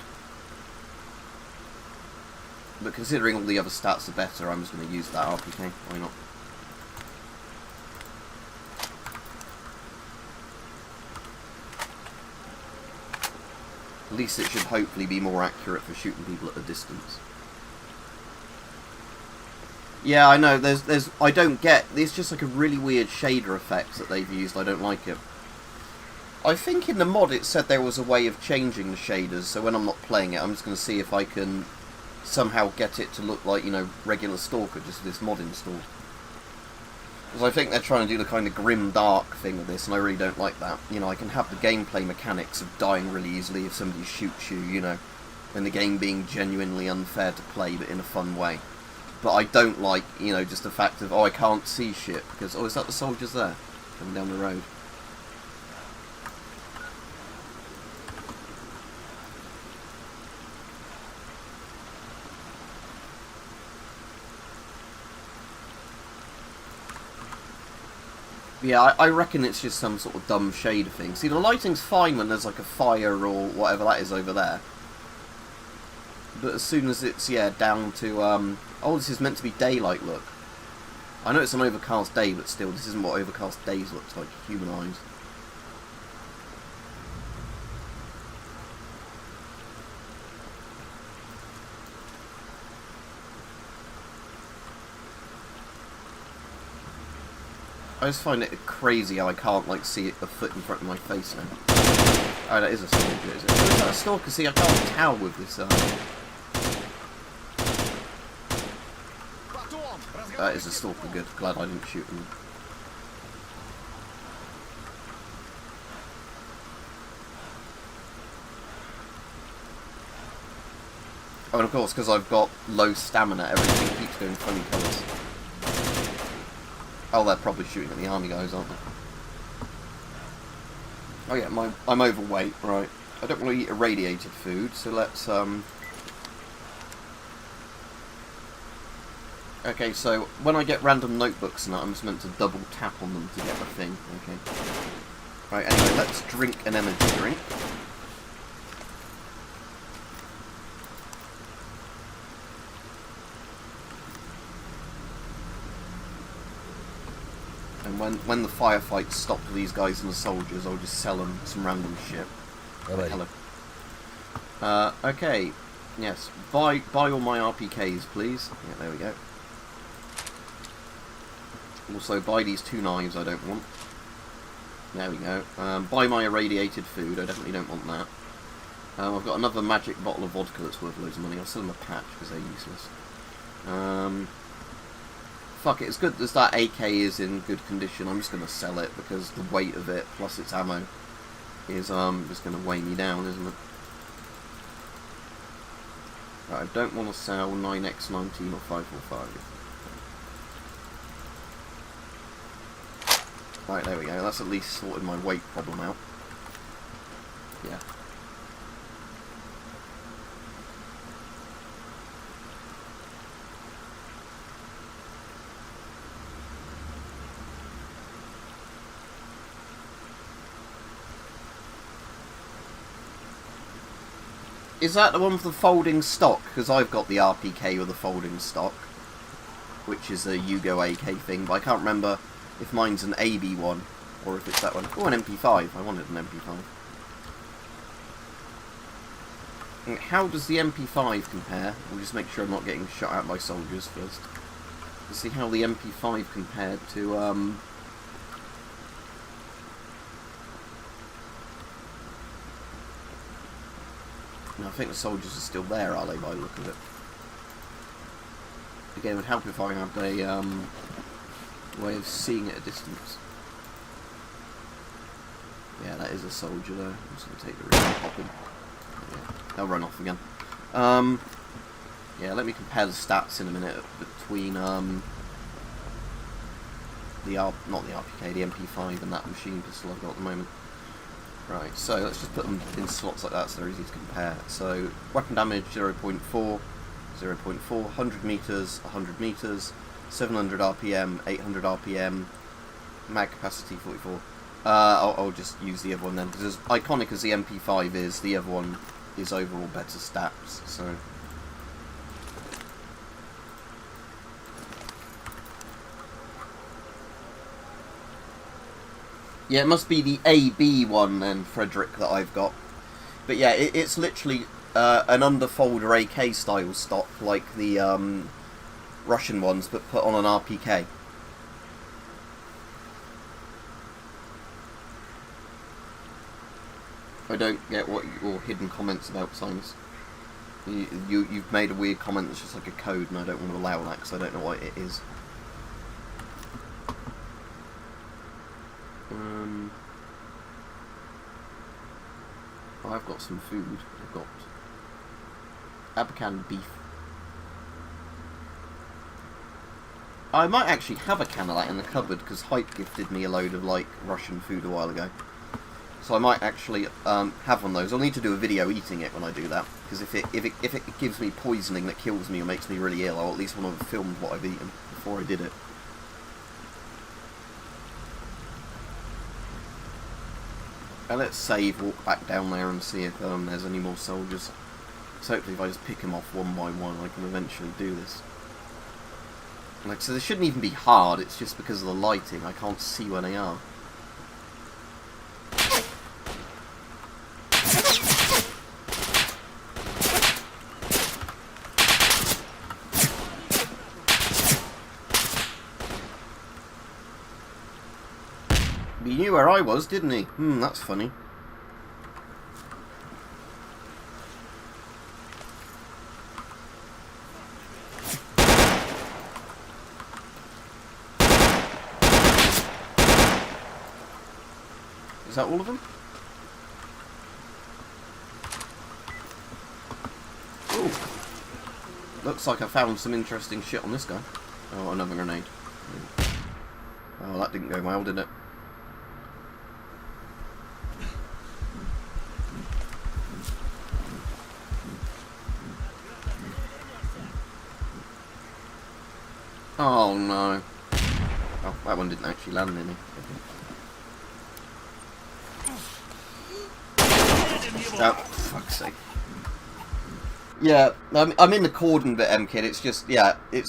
A: But considering all the other stats are better, I'm just going to use that RPK. Why not? At least it should hopefully be more accurate for shooting people at a distance. Yeah, I know, I don't get, it's just like a really weird shader effect that they've used, I don't like it. I think in the mod it said there was a way of changing the shaders, so when I'm not playing it, I'm just going to see if I can somehow get it to look like, you know, regular Stalker, just this mod installed. Because I think they're trying to do the kind of grim dark thing with this, and I really don't like that. You know, I can have the gameplay mechanics of dying really easily if somebody shoots you, you know, and the game being genuinely unfair to play, but in a fun way. But I don't like, you know, just the fact of, oh, I can't see shit, because, oh, is that the soldiers there? Coming down the road. Yeah, I reckon it's just some sort of dumb shader thing. See, the lighting's fine when there's like a fire or whatever that is over there. But as soon as it's, yeah, down to, oh, this is meant to be daylight, look. I know it's an overcast day, but still, this isn't what overcast days look like, human eyes. I just find it crazy how I can't, like, see a foot in front of my face now. Oh, that is a stalker, is it? Oh, is that a stalker? See, I can't tell with this, That is a stalker, good. Glad I didn't shoot him. Oh, and of course, because I've got low stamina, everything keeps going funny colours. Oh, they're probably shooting at the army guys, aren't they? Oh yeah, I'm overweight, right. I don't want to eat irradiated food, so let's, Okay, so when I get random notebooks and that, I'm just meant to double tap on them to get the thing, okay. Right, anyway, let's drink an energy drink. And when the firefights stop for these guys and the soldiers, I'll just sell them some random shit.
B: Right.
A: Hello. Okay. Yes. Buy all my RPKs, please. Yeah, there we go. Also, buy these 2 knives I don't want. There we go. Buy my irradiated food. I definitely don't want that. I've got another magic bottle of vodka that's worth loads of money. I'll sell them a patch because they're useless. Fuck it, as good as that AK is in good condition, I'm just going to sell it because the weight of it plus its ammo is just going to weigh me down, isn't it? Right, I don't want to sell 9x19 or 545. Right, there we go, that's at least sorted my weight problem out. Yeah. Is that the one with the folding stock? Because I've got the RPK with the folding stock, which is a Yugo AK thing, but I can't remember if mine's an AB one, or if it's that one. Oh, an MP5. I wanted an MP5. And how does the MP5 compare? We'll just make sure I'm not getting shot at by soldiers first. Let's see how the MP5 compared to, I think the soldiers are still there, are they, by the look of it? Again, it would help if I had a way of seeing at a distance. Yeah, that is a soldier there. I'm just going to take the risk and pop him. Yeah, they'll run off again. Yeah, let me compare the stats in a minute between not the RPK, the MP5 and that machine pistol I've got at the moment. Right, so let's just put them in slots like that so they're easy to compare. So, weapon damage 0.4, 0.4, 100 meters, 100 meters, 700 RPM, 800 RPM, mag capacity 44. I'll just use the other one then, because as iconic as the MP5 is, the other one is overall better stats, so... Yeah, it must be the AB one then, Frederick, that I've got. But yeah, it's literally an underfolder AK style stock, like the Russian ones, but put on an RPK. I don't get what your hidden comments about, Simus. You've made a weird comment that's just like a code, and I don't want to allow that because I don't know what it is. Oh, I've got some food. I've got Abacan beef. I might actually have a can of that in the cupboard because Hype gifted me a load of like Russian food a while ago. So I might actually have one of those. I'll need to do a video eating it when I do that, because if it gives me poisoning that kills me or makes me really ill, I'll at least want to have filmed what I've eaten before I did it. Now let's save, walk back down there and see if there's any more soldiers. So hopefully if I just pick them off one by one I can eventually do this. Like, so this shouldn't even be hard, it's just because of the lighting, I can't see where they are. He knew where I was, didn't he? That's funny. Is that all of them? Ooh. Looks like I found some interesting shit on this guy. Oh, another grenade. Oh, that didn't go well, did it? Oh no. Oh, that one didn't actually land in it. Oh, fuck's sake. Yeah, I'm in the cordon bit, M-Kid. It's just, yeah, the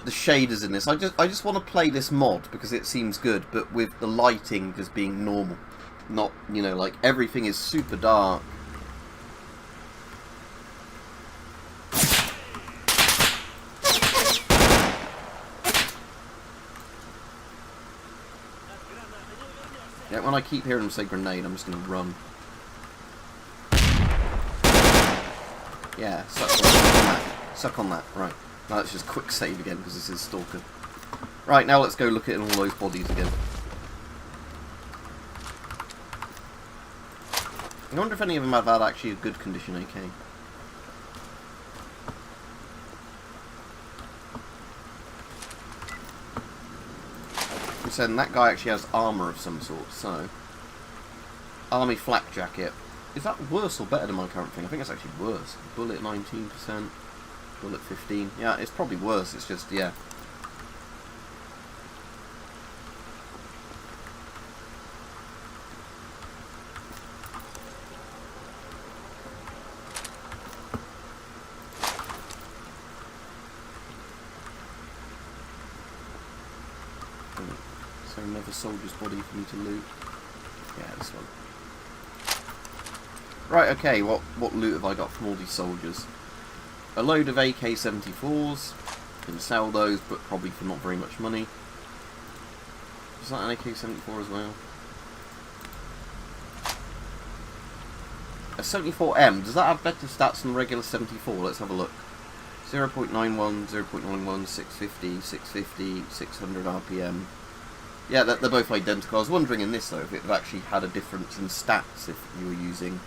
A: shaders in this. I just want to play this mod because it seems good, but with the lighting just being normal. Not, you know, like everything is super dark. Yeah, when I keep hearing them say grenade, I'm just going to run. Yeah, suck on that. Right. Now let's just quick save again because this is Stalker. Right, now let's go look at all those bodies again. I wonder if any of them have had actually a good condition AK. So that guy actually has armour of some sort, so... Army flak jacket. Is that worse or better than my current thing? I think it's actually worse. Bullet 19%, bullet 15. Yeah, it's probably worse, it's just, yeah. So another soldier's body for me to loot. Yeah, this one. Right, okay, what loot have I got from all these soldiers? A load of AK-74s. Can sell those, but probably for not very much money. Is that an AK-74 as well? A 74M, does that have better stats than the regular 74? Let's have a look. 0.91, 0.91, 650, 650, 600 RPM. Yeah, they're both identical. I was wondering in this, though, if it actually had a difference in stats if you were using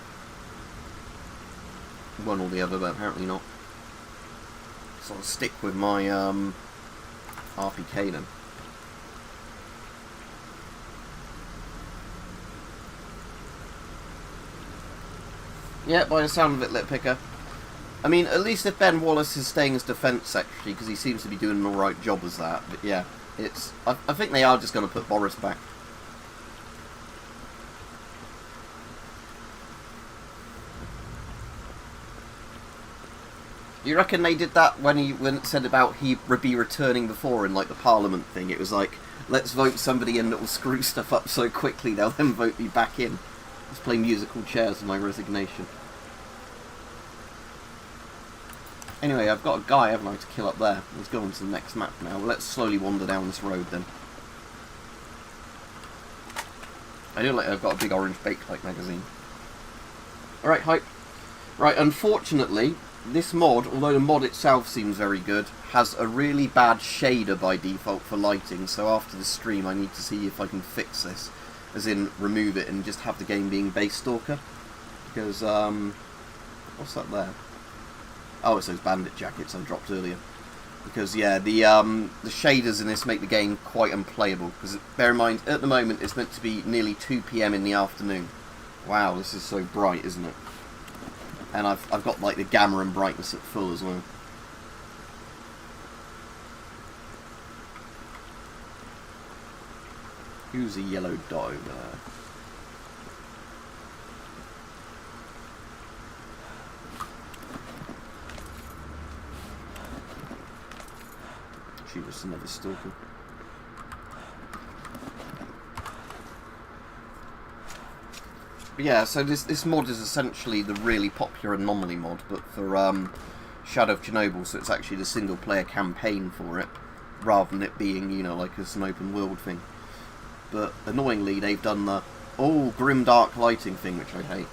A: one or the other, but apparently not. sort of stick with my RPK then. Yeah, by the sound of it, Lit Picker. I mean, at least if Ben Wallace is staying as defence secretary, because he seems to be doing an alright job as that. But yeah, it's. I think they are just going to put Boris back. You reckon they did that when it said about he would be returning before in like the Parliament thing? It was like, let's vote somebody in that will screw stuff up so quickly they'll then vote me back in. Let's play musical chairs with my resignation. Anyway, I've got a guy, haven't I, to kill up there. Let's go on to the next map now. Let's slowly wander down this road then. I do like I've got a big orange Bakelite magazine. Alright, hype. Right, unfortunately, this mod, although the mod itself seems very good, has a really bad shader by default for lighting, so after the stream I need to see if I can fix this. As in, remove it and just have the game being base Stalker. Because, what's that there? Oh, it's those bandit jackets I dropped earlier. Because, yeah, the shaders in this make the game quite unplayable. Because, bear in mind, at the moment it's meant to be nearly 2 PM in the afternoon. Wow, this is so bright, isn't it? And I've got like the gamma and brightness at full as well. Who's a yellow dot over there? She was another stalker. But yeah, so this mod is essentially the really popular Anomaly mod, but for Shadow of Chernobyl, so it's actually the single-player campaign for it, rather than it being, you know, like it's an open-world thing. But annoyingly, they've done the grim dark lighting thing, which I hate.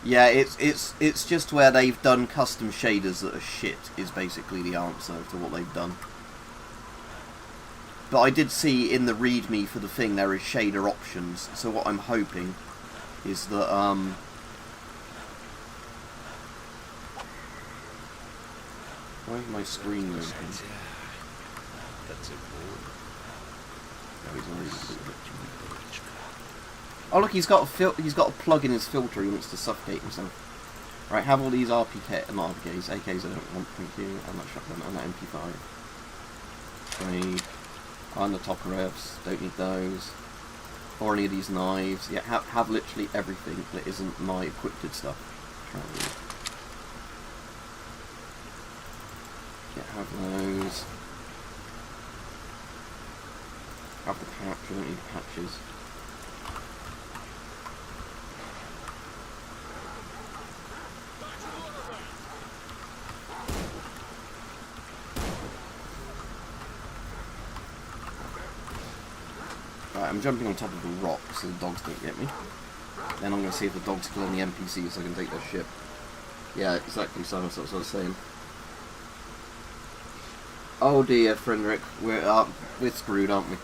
A: Yeah, it's just where they've done custom shaders that are shit is basically the answer to what they've done. But I did see in the README for the thing there is shader options, so what I'm hoping is that why is my screen moving? Oh look, he's got a plug in his filter. He wants to suffocate himself. Right, have all these RPK, not RPKs, AKs. I don't want. Thank you. I'm not shotgun. I'm not MP5. Trade. On the top revs. Don't need those. Or any of these knives. Yeah, have literally everything that isn't my equipped stuff. Yeah, have those. Have the patch. I don't need patches. Right, I'm jumping on top of the rock so the dogs don't get me. Then I'm going to see if the dogs kill any NPCs so I can take their ship. Yeah, exactly, so that's what I was saying. Oh dear, Frederick, we're screwed, aren't we?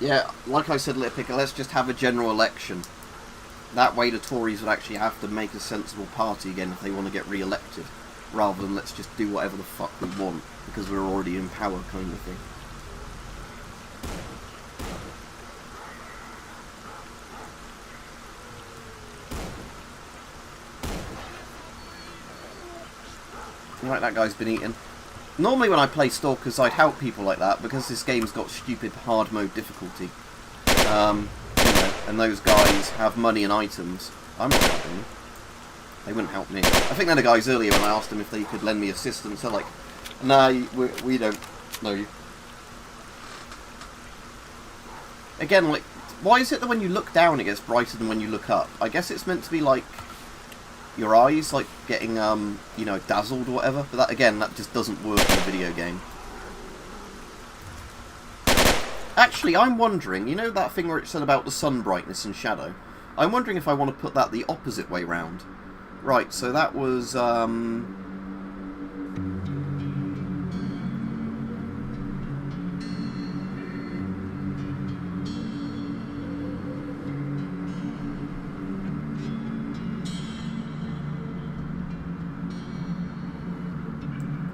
A: Yeah, like I said, Little Picker, let's just have a general election. That way the Tories would actually have to make a sensible party again if they want to get re-elected, rather than let's just do whatever the fuck we want, because we're already in power kind of thing. Right, that guy's been eaten. Normally when I play Stalkers I'd help people like that, because this game's got stupid hard mode difficulty. And those guys have money and items. I'm not helping them. They wouldn't help me. I think they're the guys earlier when I asked them if they could lend me assistance. They're like, no, we don't know you. Again, like, why is it that when you look down it gets brighter than when you look up? I guess it's meant to be like your eyes, like getting, you know, dazzled or whatever. But that, again, that just doesn't work in a video game. Actually, I'm wondering, you know that thing where it said about the sun brightness and shadow? I'm wondering if I want to put that the opposite way round. Right, so that was,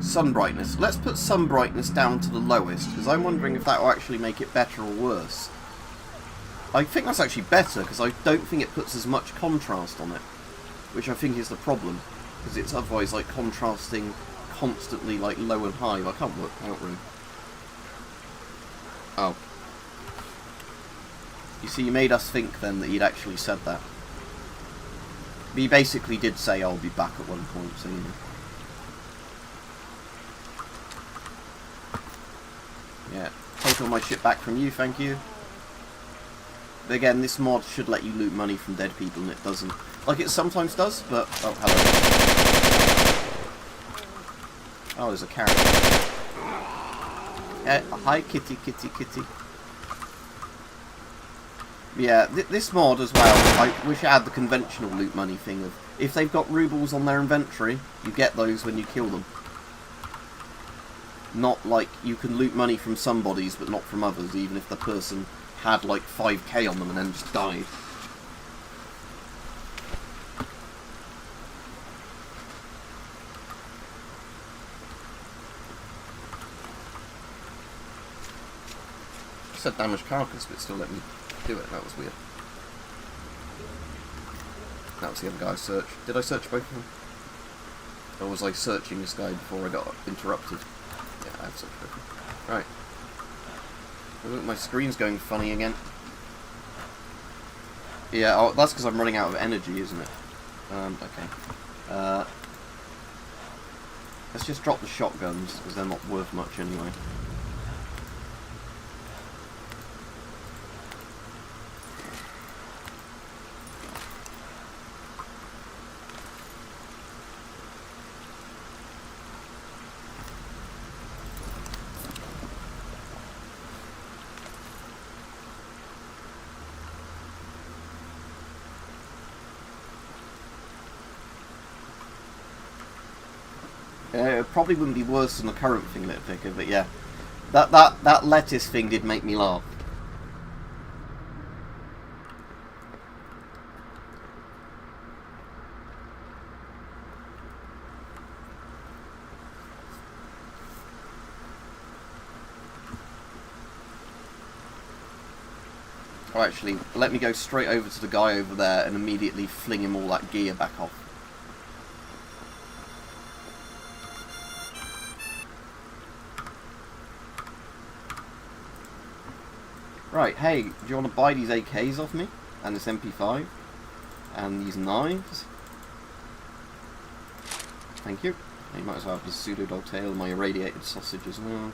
A: sun brightness. Let's put sun brightness down to the lowest, because I'm wondering if that will actually make it better or worse. I think that's actually better, because I don't think it puts as much contrast on it, which I think is the problem, because it's otherwise like contrasting constantly like low and high. I can't work out really. Oh. You see, you made us think then that he'd actually said that. But he basically did say I'll be back at one point, so you know. Yeah, take all my shit back from you, thank you. But again, this mod should let you loot money from dead people, and it doesn't. Like it sometimes does, but... Oh, hello. Oh, there's a carrot. Hi, kitty, kitty, kitty. Yeah, this mod as well, I wish it had the conventional loot money thing of, if they've got rubles on their inventory, you get those when you kill them. Not like you can loot money from some bodies, but not from others, even if the person had like 5k on them and then just died. Said damaged carcass, but still let me do it. That was weird. That was the other guy I searched. Did I search both of them? Or was I searching this guy before I got interrupted? Yeah, I searched both of them. Right. Oh, look, my screen's going funny again. Yeah, oh, that's because I'm running out of energy, isn't it? Okay. Let's just drop the shotguns, because they're not worth much anyway. It probably wouldn't be worse than the current thing that Vicar, but yeah. That lettuce thing did make me laugh. Oh, actually, let me go straight over to the guy over there and immediately fling him all that gear back off. Right, hey, do you want to buy these AKs off me? And this MP5? And these knives? Thank you. You might as well have the pseudo-dogtail, my irradiated sausage as well.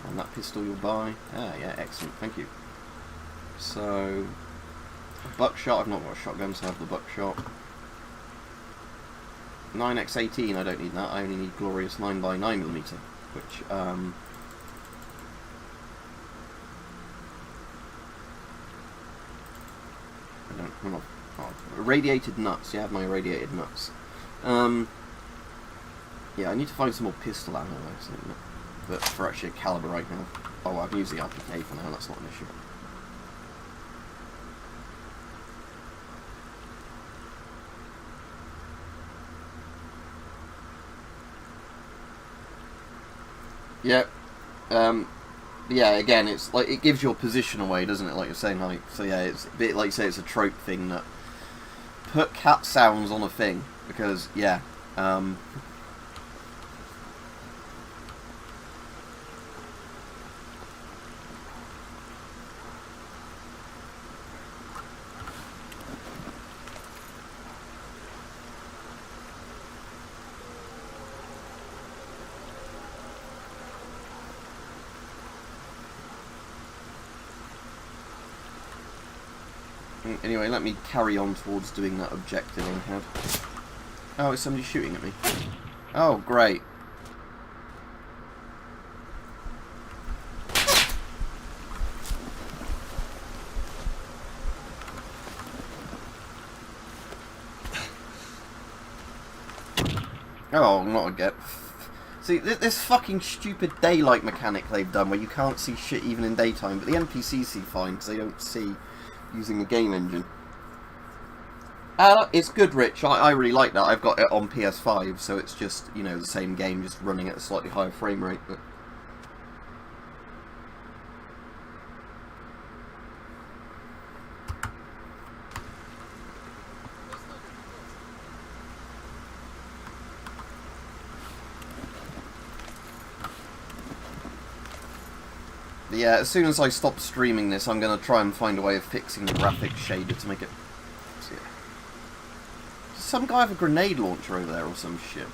A: And that pistol you'll buy. Ah, yeah, excellent, thank you. So, buckshot, I've not got a shotgun, so I have the buckshot. 9x18, I don't need that, I only need glorious 9x9mm, which, irradiated nuts, yeah, I have my irradiated nuts. Yeah, I need to find some more pistol ammo though, so, but for actually a caliber right now. Oh, I can use the RPK for now, that's not an issue. Yep. Yeah, again, it's like it gives your position away, doesn't it? Like you're saying, like, so yeah, it's a bit like you say, it's a trope thing that put cat sounds on a thing because yeah. Anyway, let me carry on towards doing that objective I had. Oh, is somebody shooting at me? Oh, great. Oh, not again. See, this fucking stupid daylight mechanic they've done where you can't see shit even in daytime, but the NPCs see fine because they don't see using the game engine. It's good, Rich. I really like that. I've got it on PS5, so it's just, you know, the same game, just running at a slightly higher frame rate. But yeah, as soon as I stop streaming this, I'm going to try and find a way of fixing the graphics shader to make it... Does some guy have a grenade launcher over there or some shit?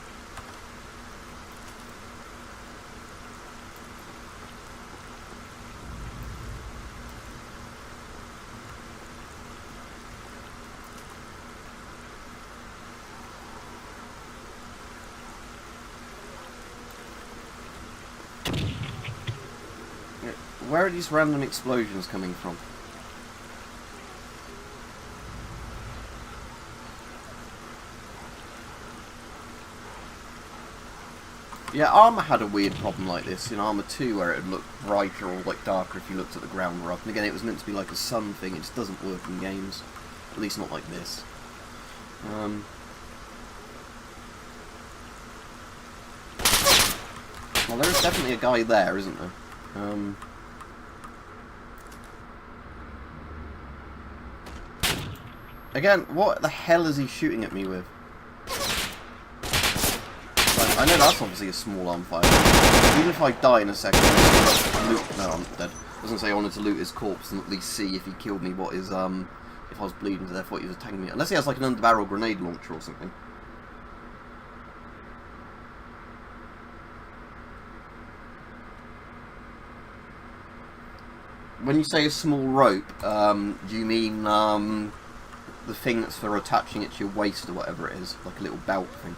A: Where are these random explosions coming from? Yeah, Armour had a weird problem like this in Armour 2, where it would look brighter or like darker if you looked at the ground rough. And again, it was meant to be like a sun thing. It just doesn't work in games, at least not like this. Well, there is definitely a guy there, isn't there? Again, what the hell is he shooting at me with? Right, I know that's obviously a small arm fire. Even if I die in a second, loot. No, I'm dead. I was gonna say I wanted to loot his corpse and at least see if he killed me. What is if I was bleeding to death, what he was attacking me. Unless he has like an underbarrel grenade launcher or something. When you say a small rope, do you mean the thing that's for attaching it to your waist or whatever it is, like a little belt thing?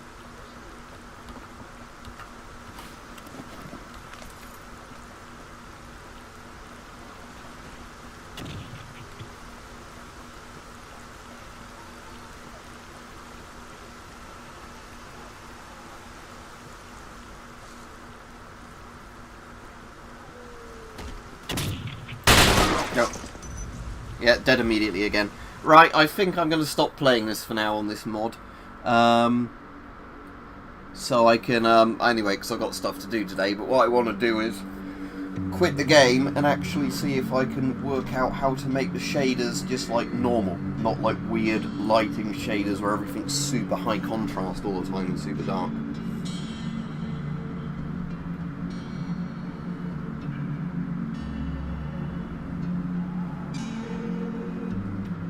A: Nope. Yeah, dead immediately again. Right, I think I'm going to stop playing this for now on this mod. So I can, anyway, because I've got stuff to do today, but what I want to do is quit the game and actually see if I can work out how to make the shaders just like normal, not like weird lighting shaders where everything's super high contrast all the time and super dark.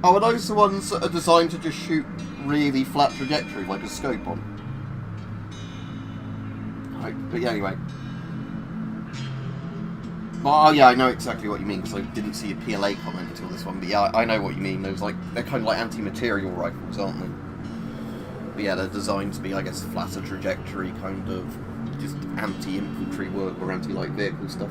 A: Oh, are those the ones that are designed to just shoot really flat trajectory, like a scope on? Right, but yeah, anyway. Oh yeah, I know exactly what you mean, because I didn't see a PLA comment until this one, but yeah, I know what you mean. Those, like, they're kind of like anti-material rifles, aren't they? But yeah, they're designed to be, I guess, flatter trajectory, kind of just anti-infantry work or anti-light vehicle stuff.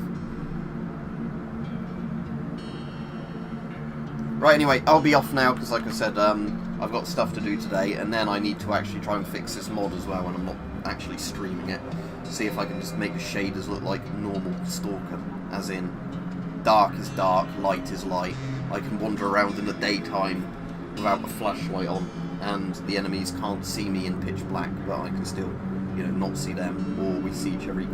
A: Right, anyway, I'll be off now because, like I said, I've got stuff to do today, and then I need to actually try and fix this mod as well when I'm not actually streaming it, to see if I can just make the shaders look like normal Stalker, as in dark is dark, light is light. I can wander around in the daytime without a flashlight on, and the enemies can't see me in pitch black, but I can still, you know, not see them, or we see each other equally